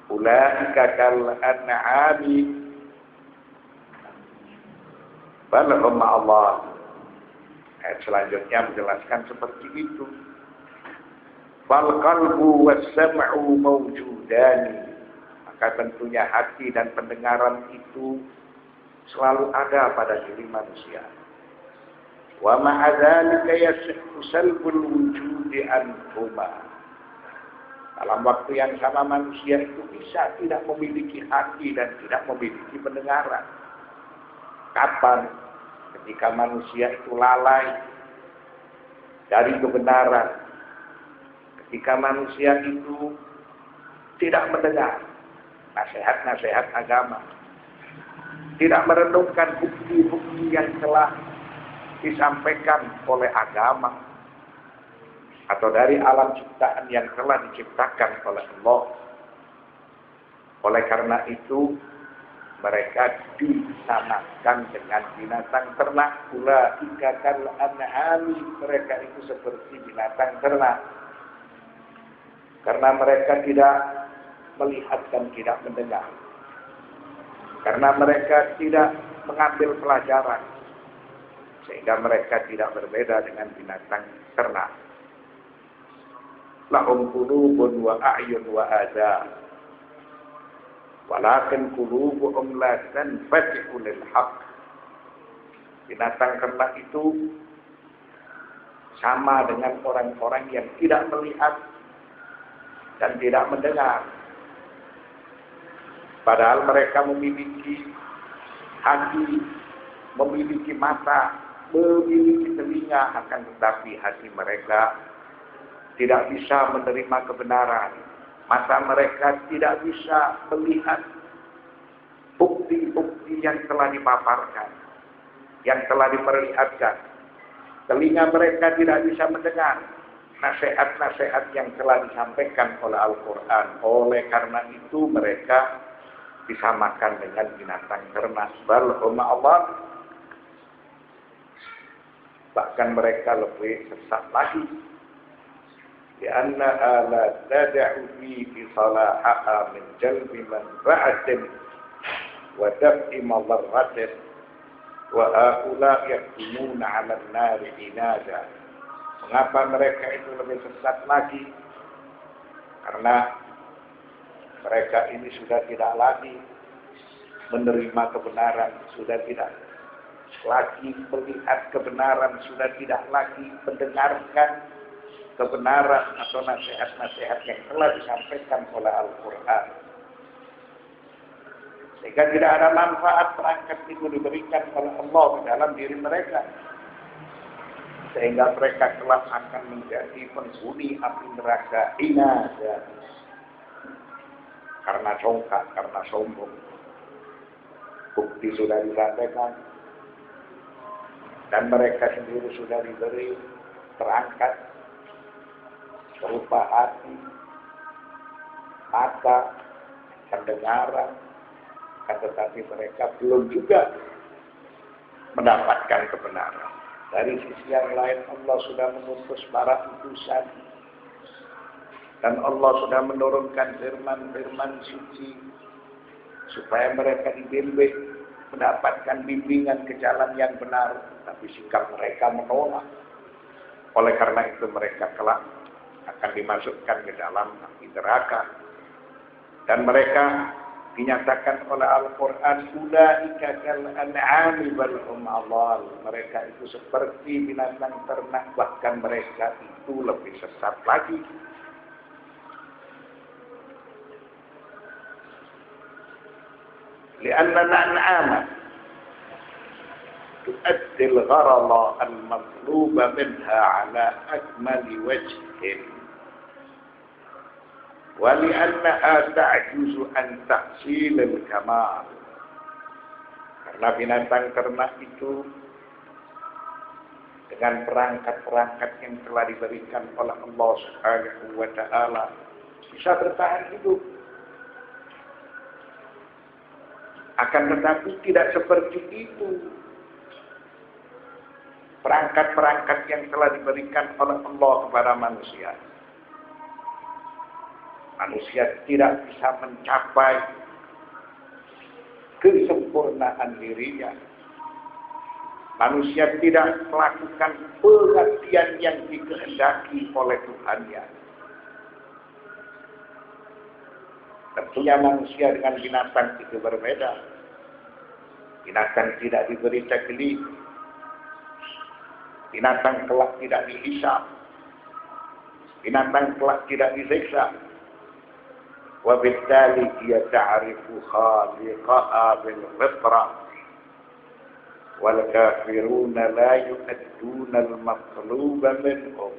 Ulaika kal an'ami bal hum Allah. Ayat selanjutnya menjelaskan seperti itu. Fal qalbu was sam'u mawjudani. Maka tentunya hati dan pendengaran itu selalu ada pada diri manusia. Wa ma'a dzalika yasihhu salbul wujudi anhuma. Dalam waktu yang sama manusia itu bisa tidak memiliki hati dan tidak memiliki pendengaran. Kapan? Ketika manusia itu lalai dari kebenaran. Ketika manusia itu tidak mendengar nasihat-nasihat agama. Tidak merenungkan bukti-bukti yang telah disampaikan oleh agama. Atau dari alam ciptaan yang telah diciptakan oleh Allah. Oleh karena itu, mereka disamakan dengan binatang ternak. Ulaika kal an'ami, mereka itu seperti binatang ternak. Karena mereka tidak melihat dan tidak mendengar. Karena mereka tidak mengambil pelajaran. Sehingga mereka tidak berbeda dengan binatang ternak. Lahum qulubun wa a'yun wa adha walakin qulubuhum la tanfatihu lil haqq. Binatang ternak itu sama dengan orang-orang yang tidak melihat dan tidak mendengar. Padahal mereka memiliki hati, memiliki mata, memiliki telinga, akan tetapi hati mereka tidak bisa menerima kebenaran. Mata mereka tidak bisa melihat bukti-bukti yang telah dipaparkan, yang telah diperlihatkan. Telinga mereka tidak bisa mendengar nasihat-nasihat yang telah disampaikan oleh Al-Quran. Oleh karena itu mereka disamakan dengan binatang ternak. Bal hum Allah. Bahkan mereka lebih sesat lagi. لأنها لا تدع في صلاحها من جلب منفعة ودفع مضرة وهؤلاء يحكمون على النار عنادا. Mengapa mereka itu lebih sesat lagi? Karena mereka ini sudah tidak lagi menerima kebenaran, sudah tidak lagi melihat kebenaran, sudah tidak lagi mendengarkan kebenaran atau nasihat-nasihat yang telah disampaikan oleh Al-Quran. Sehingga tidak ada manfaat perangkat itu diberikan oleh Allah di dalam diri mereka. Sehingga mereka kelak akan menjadi penghuni api neraka inada. Karena congkak, karena sombong. Bukti sudah disampaikan. Dan mereka sendiri sudah diberi perangkat berupa hati, mata, pendengaran, tetapi mereka belum juga mendapatkan kebenaran. Dari sisi yang lain Allah sudah mengutus para utusan dan Allah sudah menurunkan firman-firman suci supaya mereka dibimbing mendapatkan bimbingan ke jalan yang benar, tapi sikap mereka menolak. Oleh karena itu mereka kelak akan dimasukkan ke dalam api neraka. Dan mereka dinyatakan oleh Al-Quran, ulaika kal an'ami bal hum adall. Mereka itu seperti binatang ternak, bahkan mereka itu lebih sesat lagi. Lianna al-an'ama tuaddi al-gharada al-matluba minha ala akmali wajhin. وَلِأَنَّهَا تَعْجُزُ أَنْ تَحْصِيلِ الْكَمَالِ. Karena binatang ternak itu dengan perangkat-perangkat yang telah diberikan oleh Allah Subhanahu wa Ta'ala bisa bertahan hidup. Akan tetapi tidak seperti itu perangkat-perangkat yang telah diberikan oleh Allah kepada manusia. Manusia tidak bisa mencapai kesempurnaan dirinya. Manusia tidak melakukan pengabdian yang dikehendaki oleh Tuhannya. Tentunya manusia dengan binatang itu berbeda. Binatang tidak diberi taklif. Binatang kelak tidak dihisab. Binatang kelak tidak disiksa. Wabittali dia ta'rifu khaliqaha bil fitrah. Wal kafiruna la yu'adduna al matluba minhum.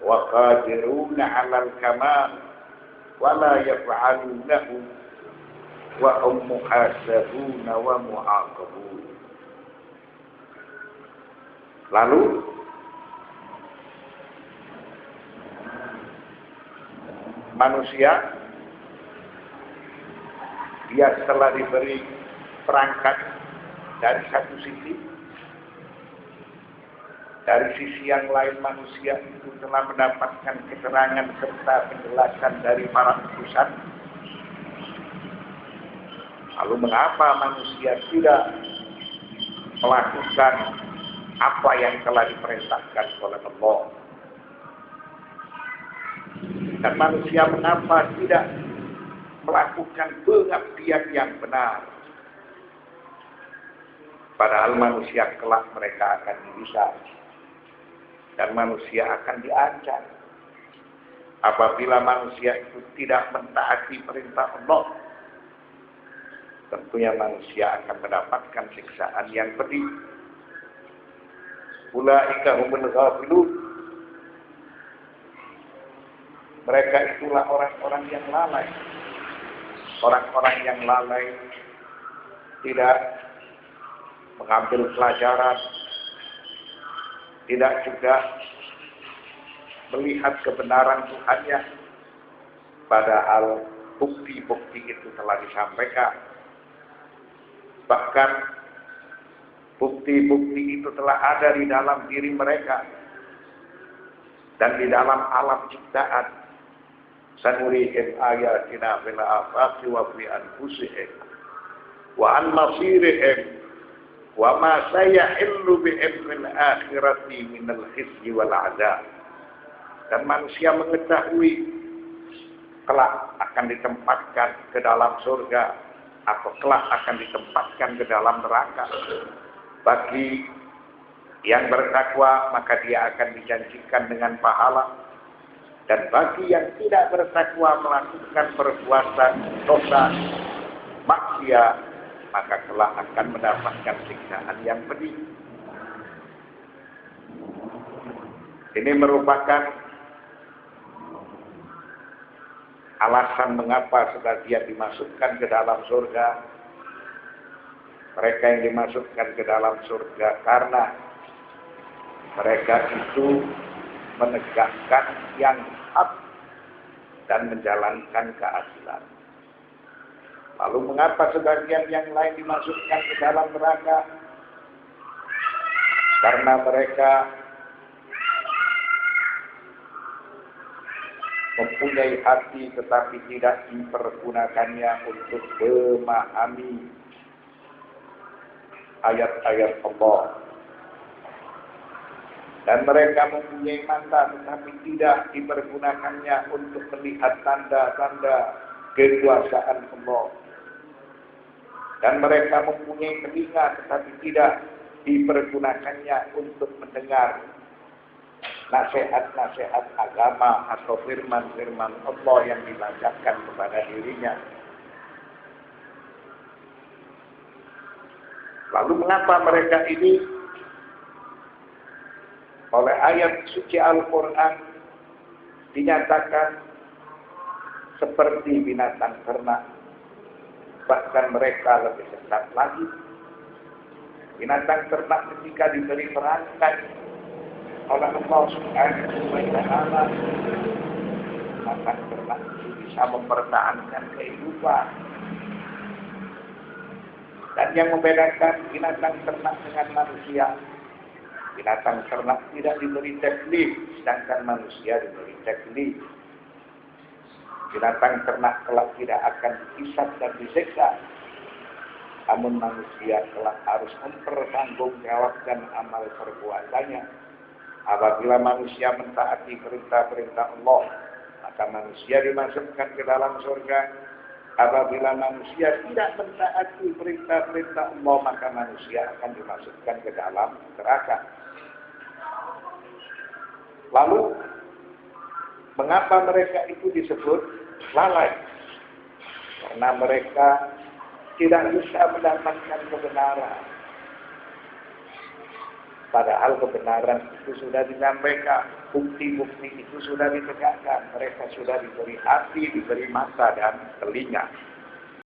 Wa qadiruna 'ala al kamal wa la yaf'alunahu wa hum muhasabuna wa mu'aqabun. Lalu manusia dia setelah diberi perangkat dari satu sisi, dari sisi yang lain manusia itu telah mendapatkan keterangan serta penjelasan dari para utusan. Lalu mengapa manusia tidak melakukan apa yang telah diperintahkan oleh Allah? Dan manusia mengapa tidak melakukan pengabdian yang benar? Padahal manusia kelak mereka akan dihisab dan manusia akan diancam apabila manusia itu tidak mentaati perintah Allah. Tentunya manusia akan mendapatkan siksaan yang pedih. Ulaika humul ghafilun. Mereka itulah orang-orang yang lalai. Orang-orang yang lalai tidak mengambil pelajaran, tidak juga melihat kebenaran Tuhannya. Padahal bukti-bukti itu telah disampaikan. Bahkan bukti-bukti itu telah ada di dalam diri mereka dan di dalam alam ciptaan. Sanurihim ayatina fil afaqi wa fi anfusihim wa an masirihim wa ma sayahillu bihim fil akhirati minal khizyi wal adab. Dan manusia mengetahui kelak akan ditempatkan ke dalam surga atau kelak akan ditempatkan ke dalam neraka. Bagi yang bertakwa maka dia akan dijanjikan dengan pahala. Dan bagi yang tidak bertakwa melakukan perbuatan dosa maksiat maka kelak akan mendapatkan siksaan yang pedih. Ini merupakan alasan mengapa sebagian dimasukkan ke dalam surga. Mereka yang dimasukkan ke dalam surga karena mereka itu menegakkan yang hak dan menjalankan keadilan. Lalu mengapa sebagian yang lain dimasukkan ke dalam neraka? Karena mereka mempunyai hati tetapi tidak dipergunakannya untuk memahami ayat-ayat Allah. Dan mereka mempunyai mata tetapi tidak dipergunakannya untuk melihat tanda-tanda kekuasaan Allah. Dan mereka mempunyai telinga tetapi tidak dipergunakannya untuk mendengar nasihat-nasihat agama atau firman-firman Allah yang dibacakan kepada dirinya. Lalu mengapa mereka ini oleh ayat suci Al-Quran dinyatakan seperti binatang ternak, bahkan mereka lebih sesat lagi. Binatang ternak ketika diberi perangkat oleh Allah Subhanahu wa Ta'ala, binatang ternak itu bisa mempertahankan kehidupan. Dan yang membedakan binatang ternak dengan manusia, binatang ternak tidak diberi taklif, sedangkan manusia diberi taklif. Binatang ternak kelak tidak akan dihisab dan disiksa. Namun manusia kelak harus mempertanggungjawabkan amal perbuatannya. Apabila manusia mentaati perintah-perintah Allah, maka manusia dimasukkan ke dalam surga. Apabila manusia tidak mentaati perintah-perintah Allah, maka manusia akan dimasukkan ke dalam neraka. Lalu, mengapa mereka itu disebut lalai? Karena mereka tidak bisa mendapatkan kebenaran. Padahal kebenaran itu sudah disampaikan, bukti-bukti itu sudah ditegakkan. Mereka sudah diberi hati, diberi mata dan telinga.